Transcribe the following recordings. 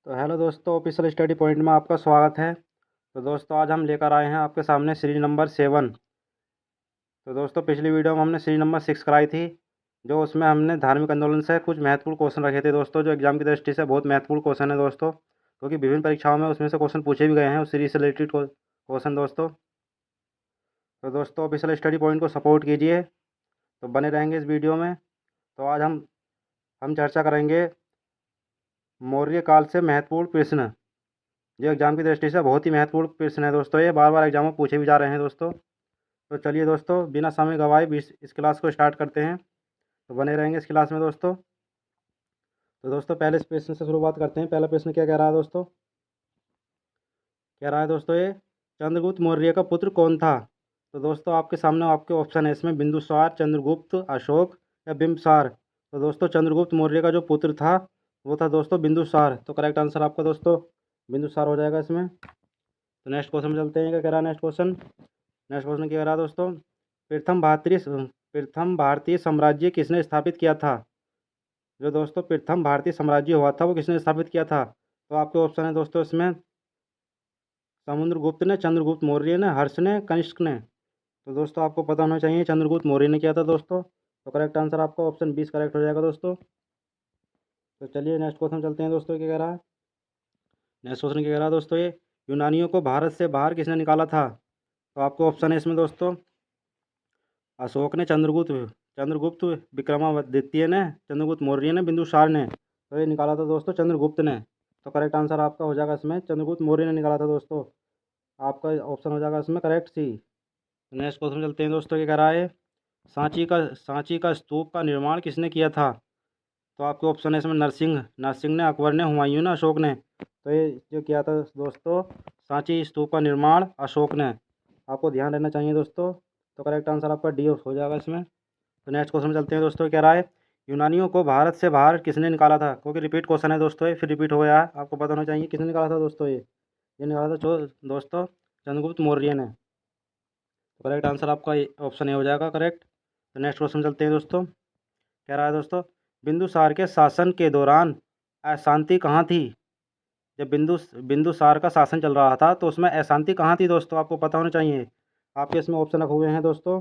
तो हेलो दोस्तों, official study point में आपका स्वागत है। तो दोस्तों, आज हम लेकर आए हैं आपके सामने सीरीज नंबर 7। तो दोस्तों, पिछली वीडियो में हमने सीरीज नंबर 6 कराई थी, जो उसमें हमने धार्मिक आंदोलन से कुछ महत्वपूर्ण क्वेश्चन रखे थे दोस्तों, जो एग्जाम की दृष्टि से बहुत महत्वपूर्ण क्वेश्चन है दोस्तों, क्योंकि विभिन्न परीक्षाओं में उसमें से क्वेश्चन पूछे भी गए हैं उस सीरीज से रिलेटेड क्वेश्चन दोस्तों। तो दोस्तों, ऑफिशियल स्टडी पॉइंट को सपोर्ट कीजिए, तो बने रहेंगे इस वीडियो में। तो आज हम चर्चा करेंगे मौर्य काल से महत्वपूर्ण प्रश्न, जो एग्जाम की दृष्टि से बहुत ही महत्वपूर्ण प्रश्न है दोस्तों। ये बार बार एग्जाम में पूछे भी जा रहे हैं दोस्तों। तो चलिए दोस्तों, बिना समय गवाए इस क्लास को स्टार्ट करते हैं। तो बने रहेंगे इस क्लास में दोस्तों। तो दोस्तों, पहले इस प्रश्न से शुरुआत करते हैं। पहला प्रश्न क्या कह रहा है दोस्तों? कह रहा है दोस्तों, ये चंद्रगुप्त मौर्य का पुत्र कौन था? तो दोस्तों, आपके सामने आपके ऑप्शन है इसमें, बिंदुसार, चंद्रगुप्त, अशोक या बिंबसार। तो दोस्तों, चंद्रगुप्त मौर्य का जो पुत्र था वो था दोस्तों बिंदुसार। तो करेक्ट आंसर आपका दोस्तों बिंदुसार हो जाएगा इसमें। तो नेक्स्ट क्वेश्चन में चलते हैं। क्या कह रहा है नेक्स्ट क्वेश्चन? नेक्स्ट क्वेश्चन क्या कह रहा है दोस्तों? प्रथम भारतीय साम्राज्य किसने स्थापित किया था? जो दोस्तों प्रथम भारतीय साम्राज्य हुआ था वो किसने स्थापित किया था? तो आपके ऑप्शन है दोस्तों इसमें, समुद्रगुप्त ने, चंद्रगुप्त मौर्य ने, हर्ष ने, कनिष्क ने। तो दोस्तों, आपको पता होना चाहिए चंद्रगुप्त मौर्य ने किया था दोस्तों। तो करेक्ट आंसर आपका ऑप्शन 20 करेक्ट हो जाएगा दोस्तों। तो चलिए नेक्स्ट क्वेश्चन चलते हैं दोस्तों। क्या कह रहा है नेक्स्ट क्वेश्चन? क्या कह रहा है दोस्तों? ये यूनानियों को भारत से बाहर किसने निकाला था? तो आपको ऑप्शन है इसमें दोस्तों, अशोक ने, चंद्रगुप्त विक्रमादित्य ने, चंद्रगुप्त मौर्य ने, बिंदुसार ने। तो ये निकाला था दोस्तों चंद्रगुप्त ने। तो करेक्ट आंसर आपका हो जाएगा इसमें, चंद्रगुप्त मौर्य ने निकाला था दोस्तों। आपका ऑप्शन हो जाएगा इसमें करेक्ट सी। नेक्स्ट क्वेश्चन चलते हैं दोस्तों। क्या कह रहा है? सांची का स्तूप का निर्माण किसने किया था? तो आपके ऑप्शन है इसमें, नरसिंह ने, अकबर ने, हुमायूं ने, अशोक ने। तो ये जो किया था दोस्तों सांची स्तूप का निर्माण अशोक ने। आपको ध्यान रहना चाहिए दोस्तों। तो करेक्ट आंसर आपका डी हो जाएगा इसमें। तो नेक्स्ट क्वेश्चन में चलते हैं दोस्तों। क्या रहा है? यूनानियों को भारत से बाहर किसने निकाला था? क्योंकि रिपीट क्वेश्चन है दोस्तों, ये फिर रिपीट हो गया है, आपको पता होना चाहिए किसने निकाला था दोस्तों। ये निकाला था जो दोस्तों चंद्रगुप्त मौर्य ने। तो करेक्ट आंसर आपका ऑप्शन ए हो जाएगा करेक्ट। तो नेक्स्ट क्वेश्चन चलते हैं दोस्तों। कह रहा है दोस्तों, बिंदुसार के शासन के दौरान अशांति कहाँ थी? जब बिंदुसार का शासन चल रहा था तो उसमें अशांति कहाँ थी दोस्तों? आपको पता होना चाहिए। आपके इसमें ऑप्शन रखे हुए हैं दोस्तों,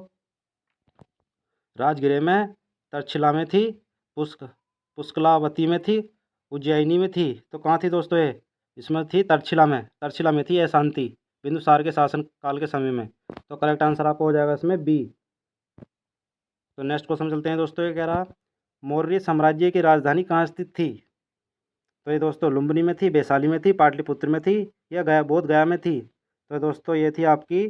राजगृह में, तक्षशिला में थी, पुष्क पुष्कलावती में थी, उज्जैनी में थी। तो कहाँ थी दोस्तों ये? इसमें थी तक्षशिला में थी अशांति, बिंदुसार के शासन काल के समय में। तो करेक्ट आंसर आपको हो जाएगा इसमें बी। तो नेक्स्ट क्वेश्चन चलते हैं दोस्तों। ये कह रहा, मौर्य साम्राज्य की राजधानी कहाँ स्थित थी? तो ये दोस्तों लुम्बिनी में थी, वैशाली में थी, पाटलिपुत्र में थी, या बोध गया में थी। तो दोस्तों ये थी आपकी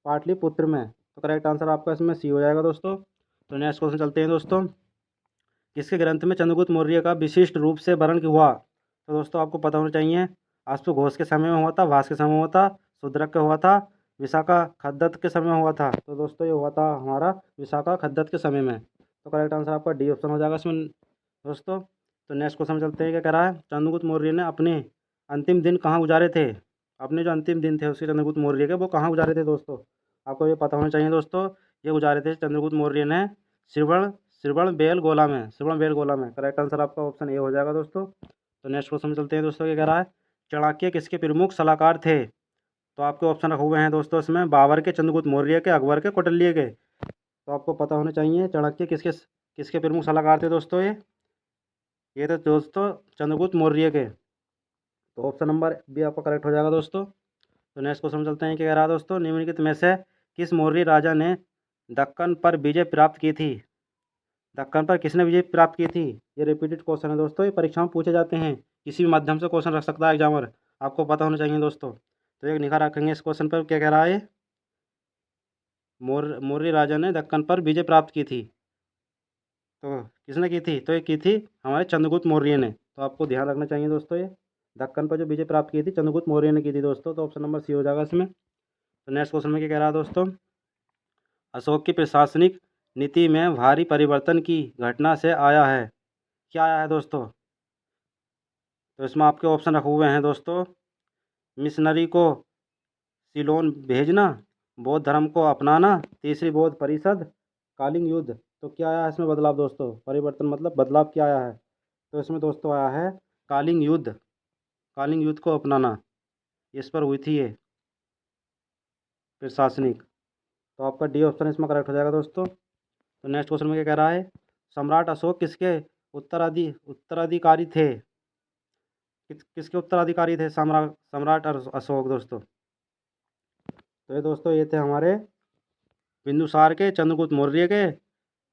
पाटलिपुत्र में। तो करेक्ट आंसर आपका इसमें सी हो जाएगा दोस्तों। तो नेक्स्ट क्वेश्चन चलते हैं दोस्तों। किसके ग्रंथ में चंद्रगुप्त मौर्य का विशिष्ट रूप से वर्णन हुआ? तो दोस्तों आपको पता होना चाहिए, अश्वघोष के समय में हुआ था, भास के समय में हुआ था, शूद्रक का हुआ था, विशाखा खद्दत के समय में हुआ था। तो दोस्तों ये हुआ था हमारा विशाखा खद्दत के समय में। तो करेक्ट आंसर आपका डी ऑप्शन हो जाएगा इसमें दोस्तों। तो नेक्स्ट क्वेश्चन चलते हैं। क्या कह रहा है? चंद्रगुप्त मौर्य ने अपने अंतिम दिन कहाँ गुजारे थे? अपने जो अंतिम दिन थे उसके चंद्रगुप्त मौर्य के, वो कहाँ गुजारे थे दोस्तों? आपको ये पता होना चाहिए दोस्तों। ये गुजारे थे चंद्रगुप्त मौर्य ने श्रवण श्रवण बेलगोला में। करेक्ट आंसर आपका ऑप्शन ए हो जाएगा दोस्तों। तो नेक्स्ट क्वेश्चन में चलते हैं दोस्तों। क्या कह रहा है? चाणक्य किसके प्रमुख सलाहकार थे? तो आपके ऑप्शन रखे हुए हैं दोस्तों इसमें, बाबर के, चंद्रगुप्त मौर्य के, अकबर के, कौटिल्य के। तो आपको पता होना चाहिए चाणक्य किसके किसके प्रमुख सलाहकार थे दोस्तों। ये थे दोस्तों चंद्रगुप्त मौर्य के। तो ऑप्शन नंबर बी आपका करेक्ट हो जाएगा दोस्तों। तो नेक्स्ट क्वेश्चन में चलते हैं। क्या कह रहा है दोस्तों? निम्नलिखित में से किस मौर्य राजा ने दक्कन पर विजय प्राप्त की थी? दक्कन पर किसने विजय प्राप्त की थी? ये रिपीटेड क्वेश्चन है दोस्तों, ये परीक्षा में पूछे जाते हैं, किसी भी माध्यम से क्वेश्चन रख सकता है एग्जामर, आपको पता होना चाहिए दोस्तों। तो एक निगाह रखेंगे इस क्वेश्चन पर। क्या कह रहा है? मौर्य राजा ने दक्कन पर विजय प्राप्त की थी। तो किसने की थी? तो ये की थी हमारे चंद्रगुप्त मौर्य ने। तो आपको ध्यान रखना चाहिए दोस्तों, ये दक्कन पर जो विजय प्राप्त की थी चंद्रगुप्त मौर्य ने की थी दोस्तों। तो ऑप्शन नंबर सी हो जाएगा इसमें। तो नेक्स्ट क्वेश्चन में क्या कह रहा है दोस्तों? अशोक की प्रशासनिक नीति में भारी परिवर्तन की घटना से आया है। क्या आया है दोस्तों? तो इसमें आपके ऑप्शन रखे हुए हैं दोस्तों, मिशनरी को सिलोन भेजना, बौद्ध धर्म को अपनाना, तीसरी बौद्ध परिषद, कालिंग युद्ध। तो क्या आया है इसमें बदलाव दोस्तों? परिवर्तन मतलब बदलाव क्या आया है? तो इसमें दोस्तों आया है कालिंग युद्ध। कलिंग युद्ध को अपनाना, इस पर हुई थी ये प्रशासनिक। तो आपका डी ऑप्शन इसमें करेक्ट हो जाएगा दोस्तों। तो नेक्स्ट क्वेश्चन में क्या कह रहा है, सम्राट अशोक किसके उत्तराधिकारी थे? किसके उत्तराधिकारी थे सम्राट अशोक दोस्तों? तो ये दोस्तों ये थे हमारे बिंदुसार के, चंद्रगुप्त मौर्य के,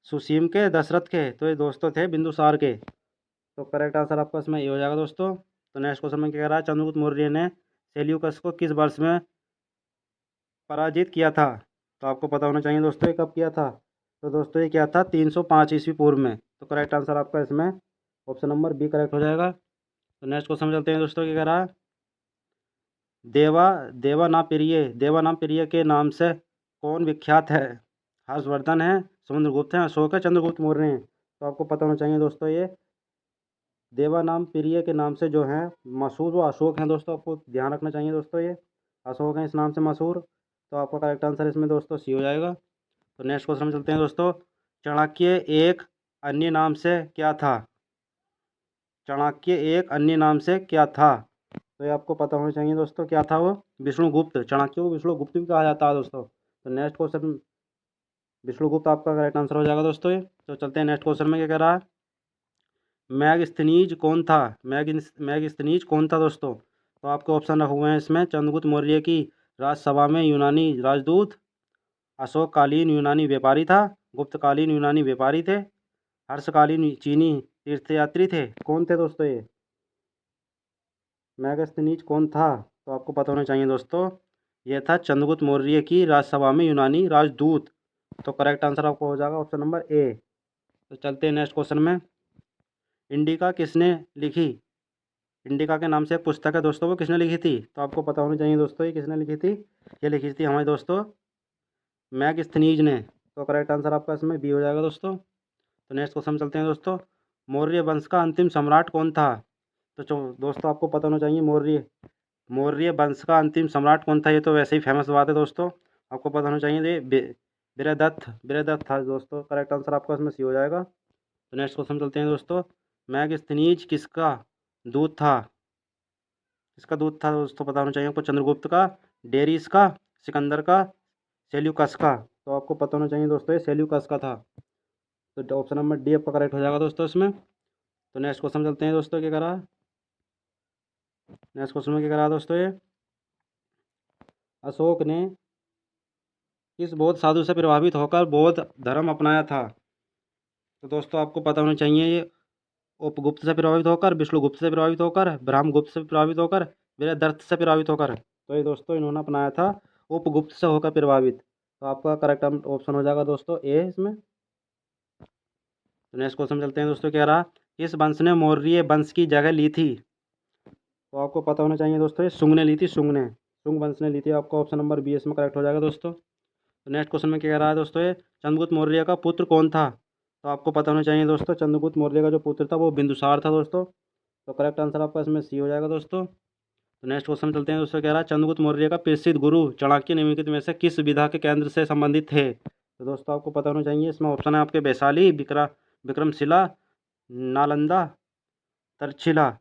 सुसीम के, दशरथ के। तो ये दोस्तों थे बिंदुसार के। तो करेक्ट आंसर आपका इसमें ये हो जाएगा दोस्तों। तो नेक्स्ट क्वेश्चन में क्या कह रहा है, चंद्रगुप्त मौर्य ने सेल्यूकस को किस वर्ष में पराजित किया था? तो आपको पता होना चाहिए दोस्तों ये कब किया था। तो दोस्तों ये क्या था, 305 ईस्वी पूर्व में। तो करेक्ट आंसर आपका इसमें ऑप्शन नंबर बी करेक्ट हो जाएगा। तो नेक्स्ट क्वेश्चन में चलते हैं दोस्तों, क्या कह रहा है, देवानापिरिय के नाम से कौन विख्यात है? हर्षवर्धन है, समुद्रगुप्त है, अशोक है, चंद्रगुप्त मौर्य हैं। तो आपको पता होना चाहिए दोस्तों ये देवानामपिरिय के नाम से जो हैं मशहूर वो अशोक हैं दोस्तों। आपको ध्यान रखना चाहिए दोस्तों, ये अशोक हैं इस नाम से मशहूर। तो आपका करेक्ट आंसर इसमें दोस्तों सी हो जाएगा। तो नेक्स्ट क्वेश्चन में चलते हैं दोस्तों, चाणक्य एक अन्य नाम से क्या था? चाणक्य एक अन्य नाम से क्या था? तो ये आपको पता होना चाहिए दोस्तों, क्या था वो, विष्णुगुप्त। चाणक्य को विष्णुगुप्त भी कहा जाता है दोस्तों। तो नेक्स्ट क्वेश्चन विष्णुगुप्त आपका करेक्ट आंसर हो जाएगा दोस्तों ये। तो चलते हैं नेक्स्ट क्वेश्चन में, क्या कह रहा है, मैगस्थनीज कौन था? मैगस्थनीज कौन था दोस्तों? तो आपके ऑप्शन रखे हुए हैं इसमें, चंद्रगुप्त मौर्य की राजसभा में यूनानी राजदूत, अशोककालीन यूनानी व्यापारी था, गुप्तकालीन यूनानी व्यापारी थे, हर्षकालीन चीनी तीर्थयात्री थे। कौन थे दोस्तों ये मैगस्थनीज कौन था? तो आपको पता होना चाहिए दोस्तों, यह था चंद्रगुप्त मौर्य की राजसभा में यूनानी राजदूत। तो करेक्ट आंसर आपको हो जाएगा ऑप्शन नंबर ए। तो चलते हैं नेक्स्ट क्वेश्चन में, इंडिका किसने लिखी? इंडिका के नाम से एक पुस्तक है दोस्तों, वो किसने लिखी थी? तो आपको पता होनी चाहिए दोस्तों, ये किसने लिखी थी। ये लिखी थी हमारे दोस्तों मैगस्थनीज ने। तो करेक्ट आंसर आपका इसमें बी हो जाएगा दोस्तों। तो नेक्स्ट क्वेश्चन चलते हैं दोस्तों, मौर्य वंश का अंतिम सम्राट कौन था? तो दोस्तों आपको पता होना चाहिए मौर्य वंश का अंतिम सम्राट कौन था। ये तो वैसे ही फेमस बात है दोस्तों, आपको पता होना चाहिए। ये बीरदत्त था दोस्तों। करेक्ट आंसर आपका इसमें सी हो जाएगा। तो नेक्स्ट क्वेश्चन चलते हैं दोस्तों, मैगस्थनीज किसका दूत था? किसका दूत था दोस्तों, पता होना चाहिए आपको। चंद्रगुप्त का, डेरिस का, सिकंदर का, सेल्यूकस का। तो आपको पता होना चाहिए दोस्तों, ये सेल्यूकस का था। तो ऑप्शन नंबर डी आपका करेक्ट हो जाएगा दोस्तों इसमें। तो नेक्स्ट क्वेश्चन चलते हैं दोस्तों, क्या करा नेक्स्ट क्वेश्चन में क्या करा दोस्तों, ये अशोक ने किस बौद्ध साधु से प्रभावित होकर बौद्ध धर्म अपनाया था? तो दोस्तों आपको पता होना चाहिए, ये उपगुप्त से प्रभावित होकर, विष्णुगुप्त से प्रभावित होकर, ब्रह्मगुप्त से प्रभावित होकर, वीरदत्त से प्रभावित होकर। तो ये दोस्तों इन्होंने अपनाया था उपगुप्त से होकर प्रभावित। तो आपका करेक्ट ऑप्शन हो जाएगा दोस्तों ए इसमें। तो नेक्स्ट क्वेश्चन चलते हैं दोस्तों, क्या रहा, किस वंश ने मौर्य वंश की जगह ली थी? तो आपको पता होना चाहिए दोस्तों, ये शुंग ने ली थी। शुंग वंश ने ली थी। आपका ऑप्शन नंबर बी इसमें करेक्ट हो जाएगा दोस्तों। तो नेक्स्ट क्वेश्चन में क्या कह रहा है दोस्तों, ये चंद्रगुप्त मौर्य का पुत्र कौन था? तो आपको पता होना चाहिए दोस्तों, चंद्रगुप्त मौर्य का जो पुत्र था वो बिंदुसार था दोस्तों। तो करेक्ट आंसर आपका इसमें सी हो जाएगा दोस्तों। तो नेक्स्ट क्वेश्चन चलते हैं दोस्तों, कह रहा है चंद्रगुप्त मौर्य का प्रसिद्ध गुरु चाणक्य निम्नलिखित में से किस विधा के केंद्र से संबंधित थे? तो दोस्तों आपको पता होना चाहिए, इसमें ऑप्शन है आपके वैशाली, विक्रमशिला, नालंदा, तक्षशिला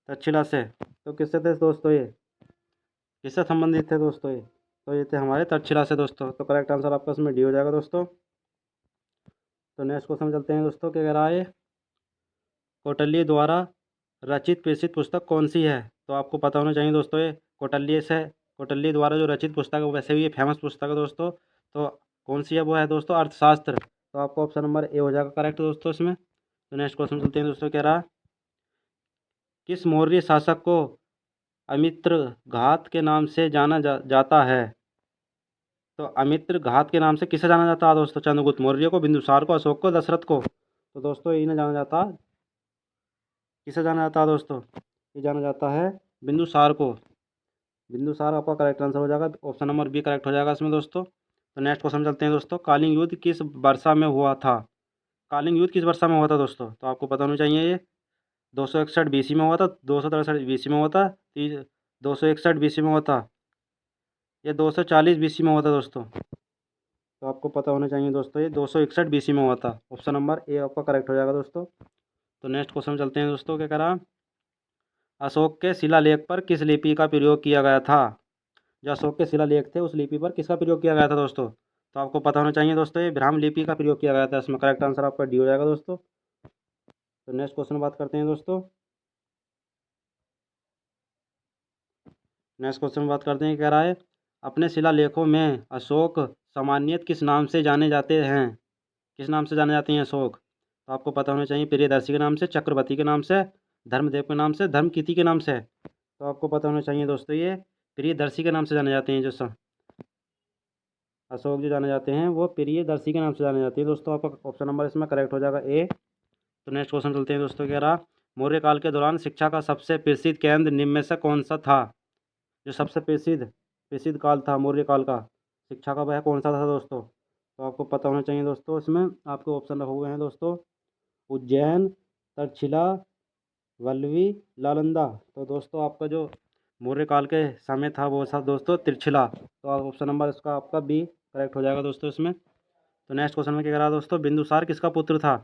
तक्षशिला से। तो किससे थे दोस्तों, ये किससे संबंधित थे दोस्तों ये? तो ये थे हमारे तक्षशिला से दोस्तों। तो करेक्ट आंसर आपका इसमें डी हो जाएगा दोस्तों। तो नेक्स्ट क्वेश्चन चलते हैं दोस्तों, क्या कह रहा है, कौटिल्य द्वारा रचित प्रसिद्ध पुस्तक कौन सी है? तो आपको पता होना चाहिए दोस्तों, ये कौटिल्य द्वारा जो रचित पुस्तक है, वैसे भी ये फेमस पुस्तक है दोस्तों। तो कौन सी है, वो है दोस्तों अर्थशास्त्र। तो आपको ऑप्शन नंबर ए हो जाएगा करेक्ट दोस्तों इसमें। तो नेक्स्ट क्वेश्चन चलते हैं दोस्तों, कह रहा किस मौर्य शासक को अमित्र घात के नाम से जाना जाता है? तो अमित्र घात के नाम से किसे जाना जाता है दोस्तों? चंद्रगुप्त मौर्य को, बिंदुसार को, अशोक को, दशरथ को। तो दोस्तों इन्हें जाना जाता है, किसे जाना जाता है दोस्तों? ये जाना जाता है बिंदुसार को। बिंदुसार आपका करेक्ट आंसर हो जाएगा, ऑप्शन नंबर बी करेक्ट हो जाएगा इसमें दोस्तों। तो नेक्स्ट क्वेश्चन चलते हैं दोस्तों, कलिंग युद्ध किस वर्षा में हुआ था? कलिंग युद्ध किस वर्षा में हुआ था दोस्तों? तो आपको पता होना चाहिए, ये 261 बीसी में हुआ था, 263 बीसी में हुआ था, 261 बीसी में हुआ था, ये 240 बीसी में हुआ था दोस्तों। तो आपको पता होना चाहिए दोस्तों, ये 261 बीसी में हुआ था। ऑप्शन नंबर ए आपका करेक्ट हो जाएगा दोस्तों। तो नेक्स्ट क्वेश्चन चलते हैं दोस्तों, क्या करा अशोक के शिलालेख पर किस लिपि का प्रयोग किया गया था? जो अशोक के शिलालेख थे उस लिपि पर किसका प्रयोग किया गया था दोस्तों? तो आपको पता होना चाहिए दोस्तों, ये ब्राह्मी लिपि का प्रयोग किया गया था। इसमें करेक्ट आंसर आपका डी हो जाएगा दोस्तों। तो नेक्स्ट क्वेश्चन बात करते हैं दोस्तों। नेक्स्ट क्वेश्चन बात करते हैं, कह रहा है अपने शिलालेखों में अशोक सामान्यत किस नाम से जाने जाते हैं? किस नाम से जाने जाते हैं अशोक? तो आपको पता होना चाहिए, प्रियदर्शी के नाम से, चक्रवर्ती के नाम से, धर्मदेव के नाम से, धर्मकीर्ति के नाम से। तो आपको पता होना चाहिए दोस्तों, ये प्रियदर्शी के नाम से जाने जाते हैं। जो अशोक जो जाने जाते हैं वो प्रियदर्शी के नाम से जाने जाते हैं दोस्तों। आपका ऑप्शन नंबर इसमें करेक्ट हो जाएगा ए। तो नेक्स्ट क्वेश्चन चलते हैं दोस्तों, कह रहा मौर्य काल के दौरान शिक्षा का सबसे प्रसिद्ध केंद्र निम्न में से कौन सा था? जो सबसे प्रसिद्ध प्रसिद्ध काल था मौर्य काल का शिक्षा का, वह कौन सा था दोस्तों? तो आपको पता होना चाहिए दोस्तों, इसमें आपके ऑप्शन रखे हुए हैं दोस्तों, उज्जैन, तक्षशिला, वल्लवी, नालंदा। तो दोस्तों आपका जो मौर्य काल के समय था वो था दोस्तों तक्षशिला। तो ऑप्शन नंबर इसका आपका बी करेक्ट हो जाएगा दोस्तों इसमें। तो नेक्स्ट क्वेश्चन में क्या कह रहा है दोस्तों, बिंदुसार किसका पुत्र था?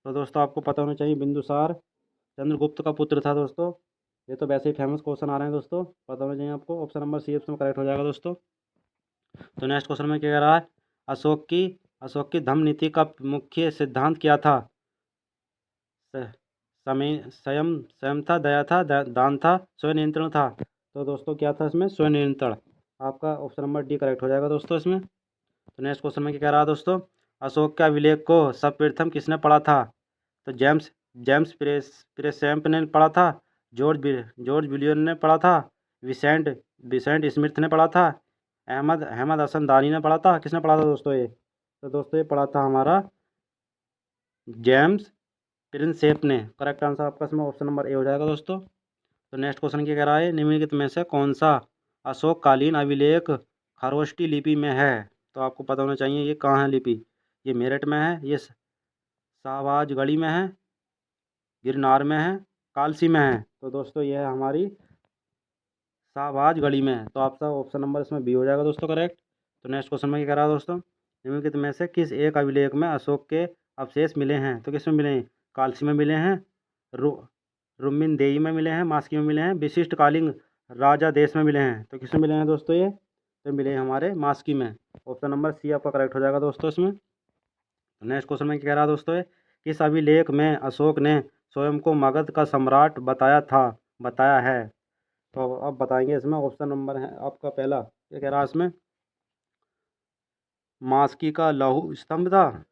तो दोस्तों आपको पता होना चाहिए, बिंदुसार चंद्रगुप्त का पुत्र था दोस्तों। ये तो वैसे ही फेमस क्वेश्चन आ रहे हैं दोस्तों, पता होना चाहिए आपको। ऑप्शन नंबर सी इसमें करेक्ट हो जाएगा दोस्तों। तो नेक्स्ट क्वेश्चन में क्या कह रहा है, अशोक की धम्म नीति का मुख्य सिद्धांत क्या था? समय संयम संयम था, दया था, दान था, स्वयं नियंत्रण था। तो दोस्तों क्या था इसमें? स्वयं नियंत्रण। आपका ऑप्शन नंबर डी करेक्ट हो जाएगा दोस्तों इसमें। तो नेक्स्ट क्वेश्चन में क्या कह रहा है दोस्तों, अशोक के अभिलेख को सर्वप्रथम किसने पढ़ा था? तो जेम्स जेम्स प्रेसैम्प ने पढ़ा था, जॉर्ज विलियन ने पढ़ा था, विसेंट विसेंट स्मिथ ने पढ़ा था, अहमद अहमद हसन दानी ने पढ़ा था। किसने पढ़ा था दोस्तों ये? तो दोस्तों ये पढ़ा था हमारा जेम्स प्रिंसेप ने। करेक्ट आंसर आपका इसमें ऑप्शन नंबर ए हो जाएगा दोस्तों। तो नेक्स्ट क्वेश्चन क्या कह रहा है, निम्नलिखित में से कौन सा अशोककालीन अभिलेख खरोष्टी लिपि में है? तो आपको पता होना चाहिए ये कहाँ है लिपि। ये मेरठ में है, ये शाहबाजगढ़ी में है, गिरनार में है, कालसी में है। तो दोस्तों ये है हमारी शाहबाजगढ़ी में है। तो आपका ऑप्शन नंबर इसमें बी हो जाएगा दोस्तों करेक्ट। तो नेक्स्ट क्वेश्चन में क्या कह रहा है दोस्तों, निम्नलिखित में से किस एक अभिलेख में अशोक के अवशेष मिले हैं? तो किस में मिले हैं? कालसी में मिले हैं, रुम्मिनदेई में मिले हैं, मास्की में मिले हैं, विशिष्ट कालिंग राजा देश में मिले हैं। तो किसमें मिले हैं दोस्तों ये? तो मिले हैं हमारे मास्की में। ऑप्शन नंबर सी आपका करेक्ट हो जाएगा दोस्तों इसमें। नेक्स्ट क्वेश्चन में क्या कह रहा है दोस्तों, किस अभिलेख में अशोक ने स्वयं को मगध का सम्राट बताया है? तो अब बताएंगे इसमें, ऑप्शन नंबर है आपका पहला, क्या कह रहा है इसमें, मास्की का लौह स्तंभ था,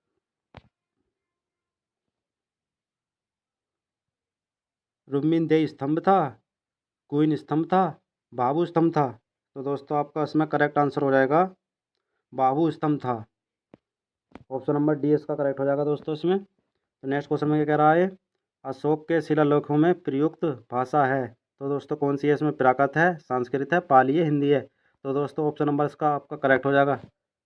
रुम्मिनदेई स्तंभ था, क्वीन स्तंभ था, बाबू स्तंभ था। तो दोस्तों आपका इसमें करेक्ट आंसर हो जाएगा बाबू स्तंभ था। ऑप्शन नंबर डी इसका करेक्ट हो जाएगा दोस्तों इसमें। तो नेक्स्ट क्वेश्चन में क्या कह रहा है, अशोक के शिलालेखों में प्रयुक्त भाषा है? तो दोस्तों कौन सी है इसमें? प्राकृत है, संस्कृत है, पाली है, हिंदी है। तो दोस्तों ऑप्शन नंबर इसका आपका करेक्ट हो जाएगा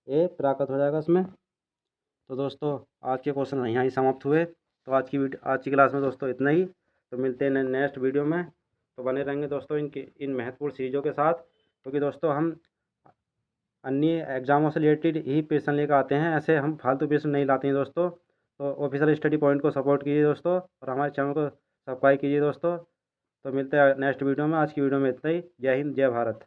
ए, प्राकृत हो जाएगा इसमें। तो दोस्तों आज के क्वेश्चन यहाँ ही समाप्त हुए। तो आज की क्लास में दोस्तों इतना ही। तो मिलते हैं नेक्स्ट वीडियो में। तो बने रहेंगे दोस्तों इन महत्वपूर्ण चीज़ों के साथ, क्योंकि दोस्तों हम अन्य एग्जामों से रिलेटेड ही क्वेश्चन लेकर आते हैं, ऐसे हम फालतू क्वेश्चन नहीं लाते हैं दोस्तों। तो ऑफिशियल स्टडी पॉइंट को सपोर्ट कीजिए दोस्तों, और हमारे चैनल को सब्सक्राइब कीजिए दोस्तों। तो मिलते हैं नेक्स्ट वीडियो में। आज की वीडियो में इतना ही। जय हिंद, जय भारत।